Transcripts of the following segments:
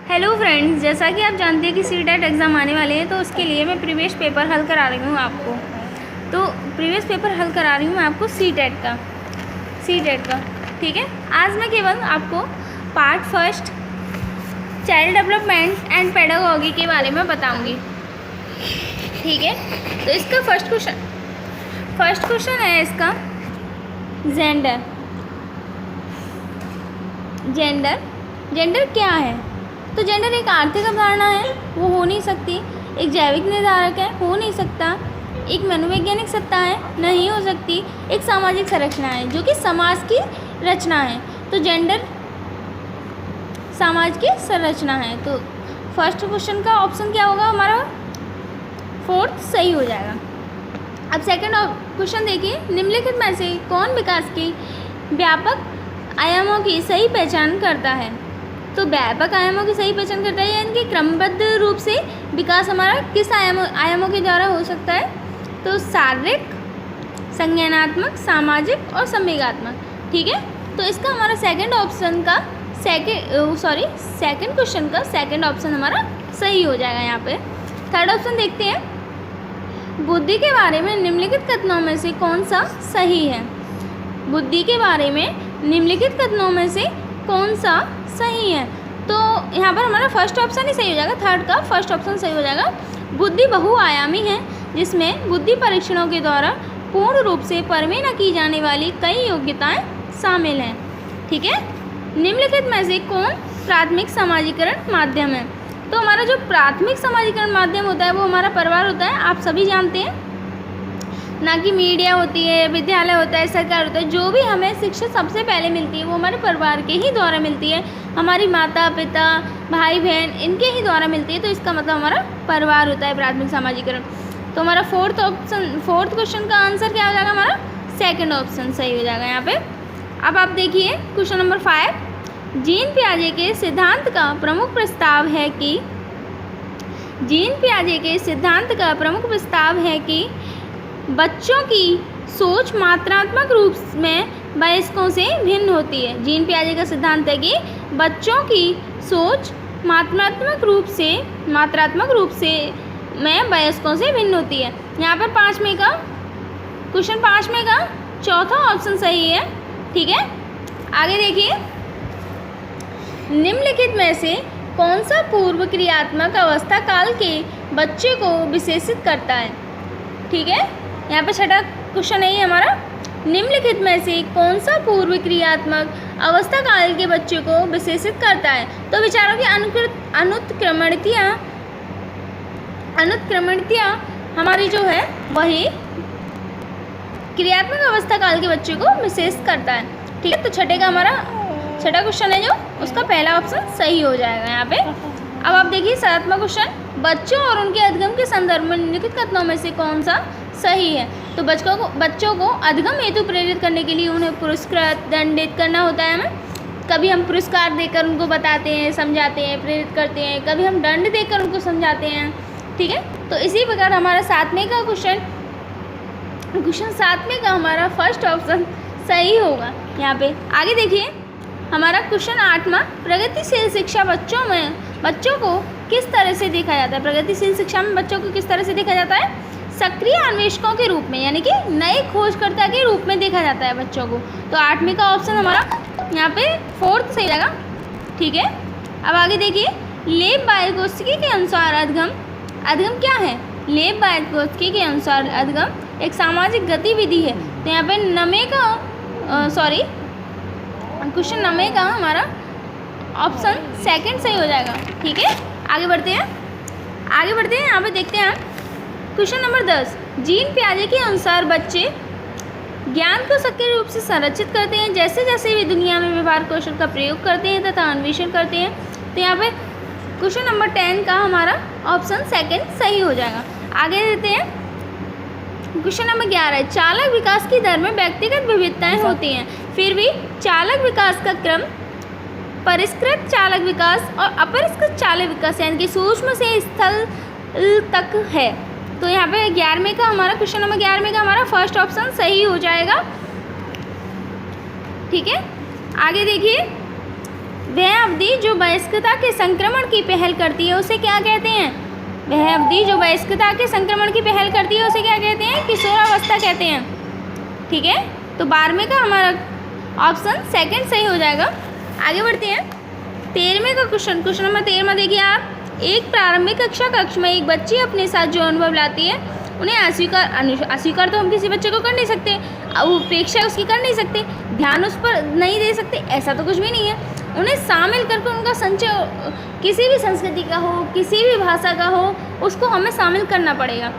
Hello friends, जैसा कि आप जानते हैं कि सीटेट एग्ज़ाम आने वाले हैं, तो उसके लिए मैं प्रीवियस पेपर हल करा रही हूँ आपको। तो प्रीवियस पेपर हल करा रही हूँ मैं आपको सीटेट का, ठीक है। आज मैं केवल आपको part first child development and pedagogy के बारे में बताऊँगी, ठीक है। तो इसका फर्स्ट क्वेश्चन है इसका जेंडर क्या है। तो जेंडर एक आर्थिक अवधारणा है, वो हो नहीं सकती। एक जैविक निर्धारक है, हो नहीं सकता। एक मनोवैज्ञानिक सत्ता है, नहीं हो सकती। एक सामाजिक संरचना है, जो कि समाज की रचना है। तो जेंडर समाज की संरचना है। तो फर्स्ट क्वेश्चन का ऑप्शन क्या होगा हमारा, फोर्थ सही हो जाएगा। अब सेकंड क्वेश्चन देखिए, निम्नलिखित में से कौन विकास की व्यापक आयामों की सही पहचान करता है। तो व्यापक आयामों की सही पहचान करता है, यानी कि क्रमबद्ध रूप से विकास हमारा किस आयामों के द्वारा हो सकता है। तो शारीरिक, संज्ञानात्मक, सामाजिक और संवेगात्मक, ठीक है। तो इसका हमारा सेकंड क्वेश्चन का सेकंड ऑप्शन हमारा सही हो जाएगा यहाँ पे। थर्ड ऑप्शन देखते हैं, बुद्धि के बारे में निम्नलिखित कथनों में से कौन सा सही है। बुद्धि के बारे में निम्नलिखित कथनों में से कौन सा सही है। तो यहाँ पर हमारा फर्स्ट ऑप्शन ही सही हो जाएगा, थर्ड का फर्स्ट ऑप्शन सही हो जाएगा। बुद्धि बहुआयामी है, जिसमें बुद्धि परीक्षणों के द्वारा पूर्ण रूप से परमीन न की जाने वाली कई योग्यताएं शामिल हैं, ठीक है। निम्नलिखित में से कौन प्राथमिक सामाजिकरण माध्यम है। तो हमारा जो प्राथमिक सामाजिकरण माध्यम होता है वो हमारा परिवार होता है, आप सभी जानते हैं। ना कि मीडिया होती है, विद्यालय होता है, सरकार होता है। जो भी हमें शिक्षा सबसे पहले मिलती है वो हमारे परिवार के ही द्वारा मिलती है, हमारी माता पिता भाई बहन इनके ही द्वारा मिलती है। तो इसका मतलब हमारा परिवार होता है प्राथमिक सामाजिकरण। तो हमारा फोर्थ क्वेश्चन का आंसर क्या हो जाएगा, हमारा सेकंड ऑप्शन सही हो जाएगा यहाँ पे। अब आप देखिए क्वेश्चन नंबर 5, जीन पियाजे के सिद्धांत का प्रमुख प्रस्ताव है कि बच्चों की सोच मात्रात्मक रूप में वयस्कों से भिन्न होती है। जीन पियाजे का सिद्धांत है कि बच्चों की सोच मात्रात्मक रूप से में वयस्कों से भिन्न होती है। यहाँ पर क्वेश्चन 5 में का चौथा ऑप्शन सही है, ठीक है। आगे देखिए, निम्नलिखित में से कौन सा पूर्व क्रियात्मक अवस्था काल के बच्चे को विशेषित करता है, ठीक है। यहाँ पे छठा क्वेश्चन है हमारा, निम्नलिखित में से कौन सा पूर्व क्रियात्मक अवस्था काल के बच्चे को विशेषित करता है। तो विचारों की अनुत्क्रमणितियाँ हमारी जो है वही क्रियात्मक अवस्था काल के बच्चे को विशेष करता है, ठीक है। तो छठा क्वेश्चन है जो उसका पहला ऑप्शन सही हो जाएगा यहाँ पे। अब आप देखिए 7वां क्वेश्चन, बच्चों और उनके अधिगम के संदर्भ में निम्नलिखित कथनों में से कौन सा सही है। तो बच्चों को अधिगम हेतु प्रेरित करने के लिए उन्हें पुरस्कृत दंडित करना होता है। हमें कभी हम पुरस्कार देकर उनको बताते हैं, समझाते हैं, प्रेरित करते हैं, कभी हम दंड देकर उनको समझाते हैं, ठीक है। तो इसी प्रकार हमारा 7वें का क्वेश्चन 7वें का हमारा फर्स्ट ऑप्शन सही होगा यहाँ पे। आगे देखिए हमारा क्वेश्चन 8वां, प्रगतिशील शिक्षा बच्चों को किस तरह से देखा जाता है। प्रगतिशील शिक्षा में बच्चों को किस तरह से देखा जाता है, सक्रिय अन्वेषकों के रूप में, यानी कि नए खोजकर्ता के रूप में देखा जाता है बच्चों को। तो 8वें का ऑप्शन हमारा यहाँ पे फोर्थ सही लगा, ठीक है। अब आगे देखिए, लेब वायगोत्स्की के अनुसार अधिगम क्या है। लेब वायगोत्स्की के अनुसार अधिगम एक सामाजिक गतिविधि है। तो यहाँ पे क्वेश्चन 9 का हमारा ऑप्शन सेकंड सही हो जाएगा, ठीक है। आगे बढ़ते हैं यहाँ पे देखते हैं क्वेश्चन नंबर 10, जीन पियाजे के अनुसार बच्चे ज्ञान को सक्रिय रूप से संरक्षित करते हैं जैसे जैसे वे दुनिया में व्यवहार कौशल का प्रयोग करते हैं तथा अन्वेषण करते हैं। तो यहाँ पे क्वेश्चन नंबर 10 का हमारा ऑप्शन सेकंड सही हो जाएगा। आगे देते हैं क्वेश्चन नंबर 11, चालक विकास की दर में व्यक्तिगत विविधताएं होती हैं, फिर भी चालक विकास का क्रम परिष्कृत चालक विकास और अपरिष्कृत चालक विकास यानी कि सूक्ष्म से स्थल तक है। तो यहाँ पे 11वें का हमारा क्वेश्चन नंबर 11वें का हमारा फर्स्ट ऑप्शन सही हो जाएगा, ठीक है। आगे देखिए वह अवधि जो वयस्कता के संक्रमण की पहल करती है उसे क्या कहते हैं? वह अवधि जो वयस्कता के संक्रमण की पहल करती है उसे क्या कहते हैं? किशोरावस्था कहते हैं। ठीक है, तो 12वें का हमारा ऑप्शन सेकंड सही हो जाएगा। आगे बढ़ते हैं 13वें का क्वेश्चन नंबर 13 देखिए आप। एक प्रारंभिक कक्षा कक्ष में एक बच्ची अपने साथ जो अनुभव लाती है उन्हें अस्वीकार तो हम किसी बच्चे को कर नहीं सकते, उपेक्षा उसकी कर नहीं सकते, ध्यान उस पर नहीं दे सकते, ऐसा तो कुछ भी नहीं है। उन्हें शामिल करके उनका संचय किसी भी संस्कृति का हो, किसी भी भाषा का हो, उसको हमें शामिल करना पड़ेगा,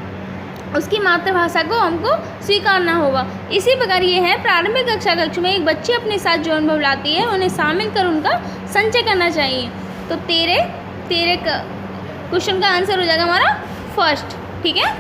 उसकी मातृभाषा को हमको स्वीकारना होगा। इसी प्रकार ये है प्रारंभिक कक्षा कक्ष में एक बच्ची अपने साथ जो अनुभव लाती है उन्हें शामिल कर उनका संचय करना चाहिए। तो 13 का क्वेश्चन का आंसर हो जाएगा हमारा फर्स्ट। ठीक है,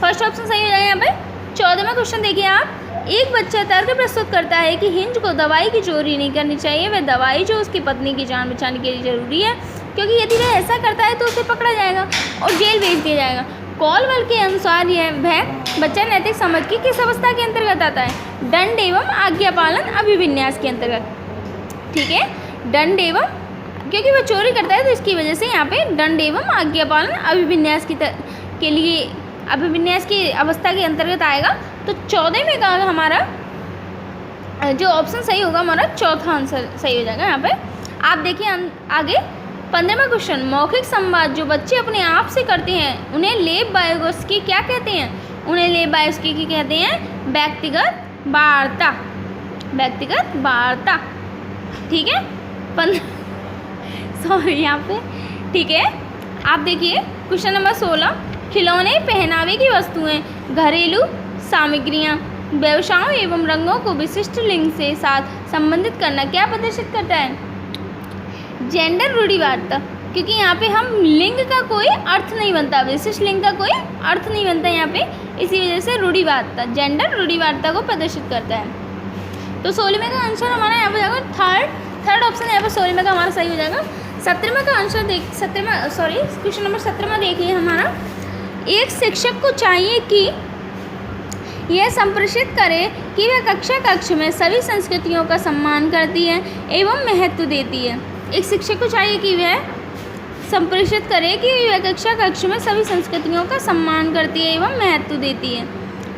फर्स्ट ऑप्शन सही हो जाएगा यहाँ पे। 14वां क्वेश्चन देखिए आप। एक बच्चा तर्क प्रस्तुत करता है कि हिंज को दवाई की चोरी नहीं करनी चाहिए, वह दवाई जो उसकी पत्नी की जान बचाने के लिए जरूरी है, क्योंकि यदि वह ऐसा करता है तो उसे पकड़ा जाएगा और जेल भेज दिया जाएगा। कॉलवेल के अनुसार वह बच्चा नैतिक समझ की किस अवस्था के अंतर्गत आता है? दंड एवं आज्ञा पालन अभिविन्यास के अंतर्गत। ठीक है, दंड एवं, क्योंकि वह चोरी करता है तो इसकी वजह से यहाँ पे दंड एवं आज्ञा पालन अभिविन्यास के लिए अभिविन्यास की अवस्था के अंतर्गत आएगा। तो 14वें का हमारा जो ऑप्शन सही होगा हमारा चौथा आंसर सही हो जाएगा यहाँ पे। आप देखिए आगे 15वां क्वेश्चन। मौखिक संवाद जो बच्चे अपने आप से करते हैं उन्हें लेब बायोगोस्की क्या कहते हैं? उन्हें लेब बायोगोस्की कहते हैं व्यक्तिगत वार्ता, व्यक्तिगत वार्ता। ठीक है, सॉरी यहाँ पे। ठीक है, आप देखिए क्वेश्चन नंबर 16। खिलौने, पहनावे की वस्तुएं, घरेलू सामग्रियां, व्यवसायों एवं रंगों को विशिष्ट लिंग से साथ संबंधित करना क्या प्रदर्शित करता है? जेंडर रूढ़िवादिता, क्योंकि यहाँ पे हम लिंग का कोई अर्थ नहीं बनता, विशिष्ट लिंग का कोई अर्थ नहीं बनता यहाँ पे, इसी वजह से रूढ़िवादिता, जेंडर रूढ़िवादिता को प्रदर्शित करता है। तो 16वें का आंसर हमारा यहाँ पे जाएगा थर्ड ऑप्शन यहाँ पे 16वें का हमारा सही हो जाएगा। 17वें का आंसर क्वेश्चन नंबर 17 देखिए हमारा। एक शिक्षक को चाहिए कि यह संप्रेषित करे कि वह कक्षा कक्ष में सभी संस्कृतियों का सम्मान करती है एवं महत्व देती है। एक शिक्षक को चाहिए कि वह संप्रेषित करे कि वह कक्षा कक्ष में सभी संस्कृतियों का सम्मान करती है एवं महत्व देती है।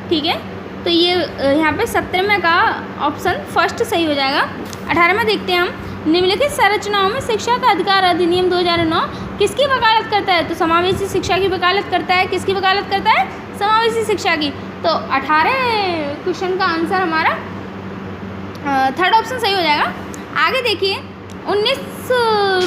ठीक है, तो ये यहाँ पे 17वें का ऑप्शन फर्स्ट सही हो जाएगा। 18वां देखते हैं हम। निम्नलिखित संरचनाओं में शिक्षा का अधिकार अधिनियम 2009 किसकी वकालत करता है? तो समावेशी शिक्षा की वकालत करता है। किसकी वकालत करता है? समावेशी शिक्षा की। तो 18 क्वेश्चन का आंसर हमारा थर्ड ऑप्शन सही हो जाएगा। आगे देखिए 19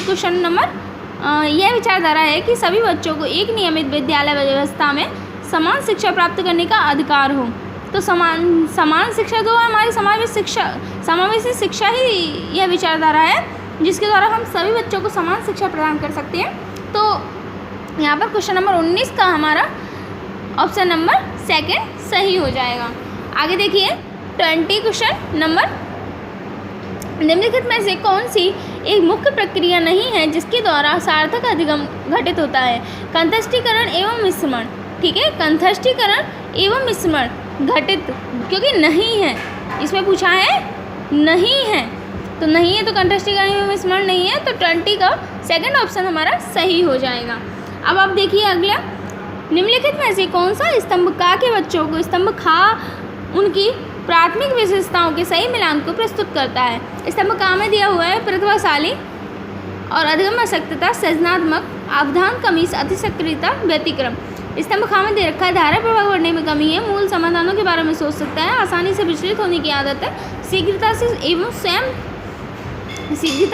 क्वेश्चन नंबर। यह विचारधारा है कि सभी बच्चों को एक नियमित विद्यालय व्यवस्था में समान शिक्षा प्राप्त करने का अधिकार हो। तो समान शिक्षा तो हमारी समावेशी शिक्षा ही यह विचारधारा है जिसके द्वारा हम सभी बच्चों को समान शिक्षा प्रदान कर सकते हैं। तो यहाँ पर क्वेश्चन नंबर 19 का हमारा ऑप्शन नंबर सेकंड सही हो जाएगा। आगे देखिए 20 क्वेश्चन नंबर। निम्नलिखित में से कौन सी एक मुख्य प्रक्रिया नहीं है जिसके द्वारा सार्थक अधिगम घटित होता है? कंठस्थीकरण एवं मिश्रण। ठीक है, कंठस्थीकरण एवं मिश्रण घटित, क्योंकि नहीं है इसमें पूछा है, नहीं है तो नहीं है, तो कंठस्थीकरण एवं मिश्रण नहीं है, तो 20 का सेकंड ऑप्शन हमारा सही हो जाएगा। अब आप देखिए अगला। निम्नलिखित में से कौन सा स्तंभ का के बच्चों को स्तंभ खा उनकी प्राथमिक विशेषताओं के सही मिलान को प्रस्तुत करता है? स्तंभ का में दिया हुआ है प्रतिभाशाली और अधिगम आसक्तता, सृजनात्मक, अवधान कमी, अतिसक्रियता, व्यतिक्रम। स्तंभ खा में दे रखा है धारा प्रभाव बढ़ने में कमी है, मूल समाधानों के बारे में सोच सकता है, आसानी से विचलित होने की आदत है, शीघ्रता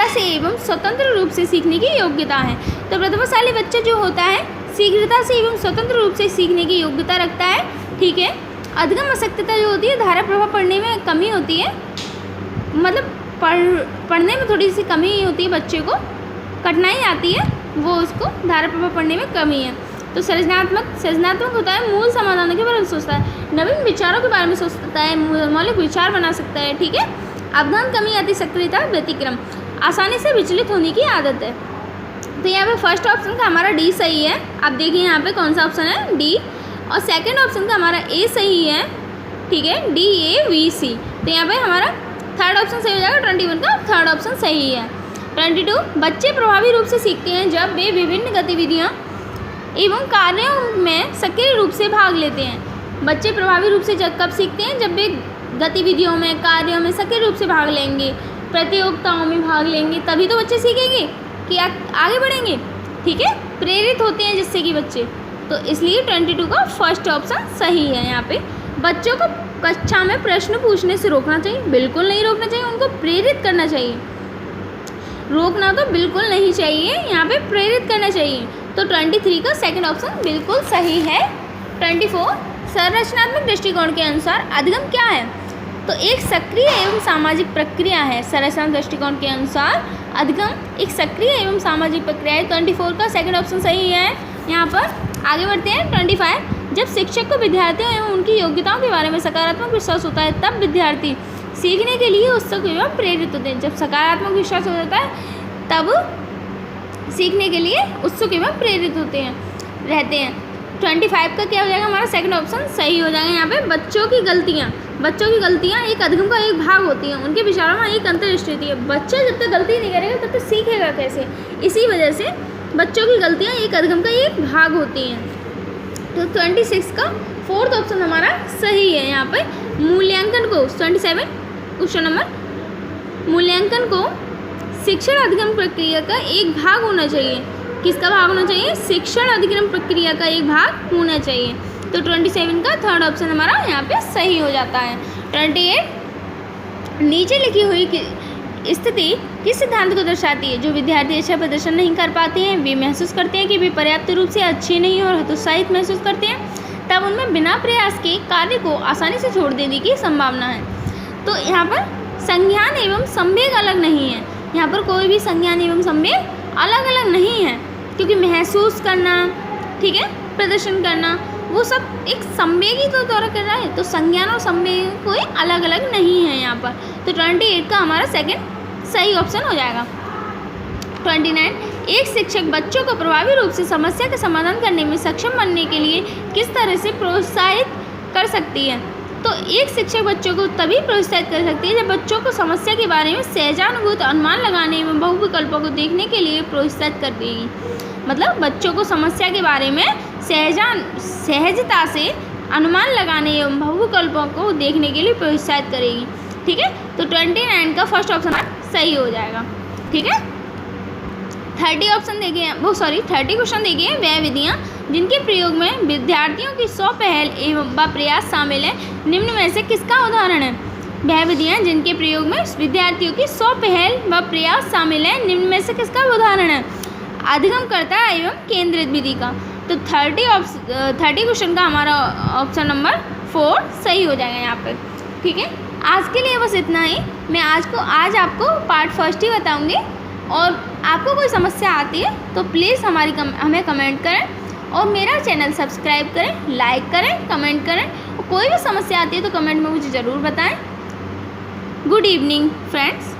से एवं स्वतंत्र रूप से सीखने की योग्यता है। तो प्रतिभाशाली बच्चा जो होता है शीघ्रता से एवं स्वतंत्र रूप से सीखने की योग्यता रखता है। ठीक है, अधिगम आसक्तता जो होती है धारा प्रभाव पढ़ने में कमी होती है, मतलब पढ़ने में थोड़ी सी कमी होती है, बच्चे को कठिनाई आती है, वो उसको धारा प्रभाव पढ़ने में कमी है। तो सृजनात्मक होता है, मूल समाधानों के बारे में सोचता है, नवीन विचारों के बारे में सोचता है, मौलिक विचार बना सकता है। ठीक है, अवधान कमी, अतिसक्रियता, व्यतिक्रम, आसानी से विचलित होने की आदत है। तो यहाँ पे फर्स्ट ऑप्शन का हमारा डी सही है। आप देखिए यहाँ पे कौन सा ऑप्शन है, डी, और सेकंड ऑप्शन का हमारा ए सही है। ठीक है, DAVC। तो यहाँ पे हमारा थर्ड ऑप्शन सही हो जाएगा, 21 का थर्ड ऑप्शन सही है। 22 बच्चे प्रभावी रूप से सीखते हैं जब वे विभिन्न गतिविधियाँ एवं कार्यों में सक्रिय रूप से भाग लेते हैं। बच्चे प्रभावी रूप से कब सीखते हैं? जब वे गतिविधियों में, कार्यों में सक्रिय रूप से भाग लेंगे, प्रतियोगिताओं में भाग लेंगे, तभी तो बच्चे सीखेंगे कि आगे बढ़ेंगे। ठीक है, प्रेरित होते हैं जिससे कि बच्चे, तो इसलिए 22 का फर्स्ट ऑप्शन सही है। यहाँ पे बच्चों को कक्षा में प्रश्न पूछने से रोकना चाहिए? बिल्कुल नहीं रोकना चाहिए, उनको प्रेरित करना चाहिए। रोकना तो बिल्कुल नहीं चाहिए, यहाँ पे प्रेरित करना चाहिए। तो 23 का सेकंड ऑप्शन बिल्कुल सही है। 24 संरचनात्मक दृष्टिकोण के अनुसार अधिगम क्या है? तो एक सक्रिय एवं सामाजिक प्रक्रिया है। संरचनात्मक दृष्टिकोण के अनुसार अधिगम एक सक्रिय एवं सामाजिक प्रक्रिया है। 24 का सेकंड ऑप्शन सही है। यहाँ पर आगे बढ़ते हैं। 25 जब शिक्षक को विद्यार्थियों एवं उनकी योग्यताओं के बारे में सकारात्मक विश्वास होता है तब विद्यार्थी सीखने के लिए उत्सुक एवं प्रेरित होते हैं। जब सकारात्मक विश्वास हो जाता है तब सीखने के लिए उत्सुक एवं प्रेरित होते हैं रहते हैं। 25 का क्या हो जाएगा? हमारा सेकंड ऑप्शन सही हो जाएगा। यहाँ पे बच्चों की गलतियाँ एक अधिगम का एक भाग होती हैं। उनके विचारों में एक अंतर्दृष्टि होती है। बच्चा जब तक गलती नहीं करेगा तब तक सीखेगा कैसे? इसी वजह से बच्चों की गलतियाँ एक अधिगम का एक भाग होती हैं। तो 26 का फोर्थ ऑप्शन हमारा सही है। यहाँ पे मूल्यांकन को 27 क्वेश्चन नंबर, मूल्यांकन को शिक्षण अधिगम प्रक्रिया का एक भाग होना चाहिए। किसका भाग होना चाहिए? शिक्षण अधिगम प्रक्रिया का एक भाग होना चाहिए। तो 27 का थर्ड ऑप्शन हमारा यहाँ पे सही हो जाता है। 28 नीचे लिखी हुई स्थिति किस सिद्धांत को दर्शाती है? जो विद्यार्थी अच्छा प्रदर्शन नहीं कर पाते हैं, वे महसूस करते हैं कि वे पर्याप्त रूप से अच्छे नहीं और हतोत्साहित महसूस करते हैं, तब उनमें बिना प्रयास के कार्य को आसानी से छोड़ देने की संभावना है। तो यहाँ पर संज्ञान एवं संवेग अलग नहीं है। यहाँ पर कोई भी संज्ञान एवं संवेग अलग अलग नहीं है, क्योंकि महसूस करना, ठीक है, प्रदर्शन करना, वो सब एक संवेग ही तो द्वारा कर रहा है। तो संज्ञान और संवेग कोई अलग अलग नहीं है यहाँ पर। तो 28 का हमारा सेकंड सही ऑप्शन हो जाएगा। 29 एक शिक्षक बच्चों को प्रभावी रूप से समस्या का समाधान करने में सक्षम बनने के लिए किस तरह से प्रोत्साहित कर सकती है? तो एक शिक्षक बच्चों को तभी प्रोत्साहित कर सकती है जब बच्चों को समस्या के बारे में सहजानुभूत अनुमान लगाने एवं बहुविकल्पों को देखने के लिए प्रोत्साहित कर देगी। मतलब बच्चों को समस्या के बारे में सहजता से अनुमान लगाने एवं बहुविकल्पों को देखने के लिए प्रोत्साहित करेगी। ठीक है, तो 29 का फर्स्ट ऑप्शन सही हो जाएगा। ठीक है, 30 ऑप्शन देखिए, 30 क्वेश्चन देखिए। वह विधियाँ जिनके प्रयोग में विद्यार्थियों की 100 पहल एवं प्रयास शामिल है, निम्न में से किसका उदाहरण है? वह विधियाँ जिनके प्रयोग में विद्यार्थियों की 100 पहल व प्रयास शामिल है, निम्न में से किसका उदाहरण है? अधिगमकर्ता एवं केंद्रित विधि का। तो 30 क्वेश्चन का हमारा ऑप्शन नंबर 4 सही हो जाएगा यहाँ पर। ठीक है, आज के लिए बस इतना ही। मैं आज आपको पार्ट फर्स्ट ही बताऊँगी, और आपको कोई समस्या आती है तो प्लीज़ हमें कमेंट करें और मेरा चैनल सब्सक्राइब करें, लाइक करें, कमेंट करें। और कोई भी समस्या आती है तो कमेंट में मुझे ज़रूर बताएं। Good evening friends.